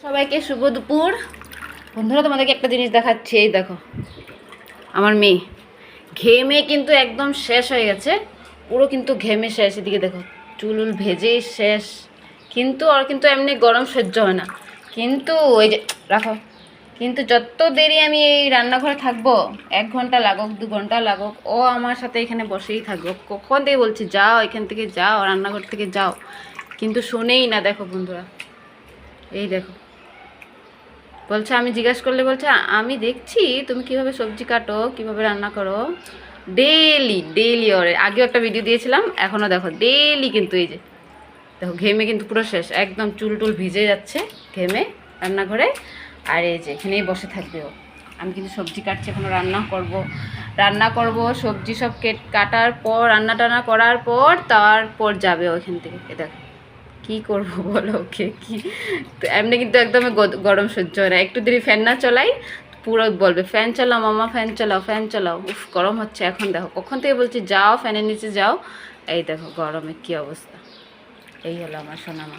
সবাইকে শুভ দুপুর। বন্ধুরা, তোমাদেরকে একটা জিনিস দেখাচ্ছি। এই দেখো, আমার মেয়ে ঘেমে কিন্তু একদম শেষ হয়ে গেছে, পুরো কিন্তু ঘেমে শেষ। এদিকে দেখো, চুল ভেজেই শেষ। কিন্তু আর কিন্তু এমনি গরম সহ্য হয় না। কিন্তু ওই যে রাখো, কিন্তু যত দেরি আমি এই রান্নাঘরে থাকবো, 1 ঘন্টা লাগুক 2 ঘন্টা লাগুক, ও আমার সাথে এখানে বসেই থাকবো। কখন থেকে বলছি যাও, এখান থেকে যাও, রান্নাঘর থেকে যাও, কিন্তু শোনেই না। দেখো বন্ধুরা, এই দেখো, বলছে, আমি জিজ্ঞাসা করলে বলছে আমি দেখছি তুমি কিভাবে সবজি কাটো, কিভাবে রান্না করো। Daily daily. ওর আগেও একটা ভিডিও দিয়েছিলাম, এখনও দেখো ডেইলি। কিন্তু এই যে দেখো, ঘেমে কিন্তু পুরো শেষ, একদম চুল টুল ভিজে যাচ্ছে ঘেমে রান্নাঘরে। আর এই যে এখানেই বসে থাকবে ও। আমি কিন্তু সবজি কাটছি, এখনও রান্না করব। সবজি সব কাটার পর, রান্না টান্না করার পর, তারপর যাবে ওইখান থেকে। এ দেখো, কী করবো বলো ওকে? কি তো এমনি কিন্তু একদমই গরম সহ্য হয় না। একটু দেরি ফ্যান না চলাই, পুরো বলবে ফ্যান চালাও মামা, ফ্যান চালাও, ফ্যান চালাও। উফ, গরম হচ্ছে। এখন দেখো, কখন থেকে বলছি যাও ফ্যানের নিচে যাও। এই দেখো গরমে কী অবস্থা। এই হলো আমার সোনামা।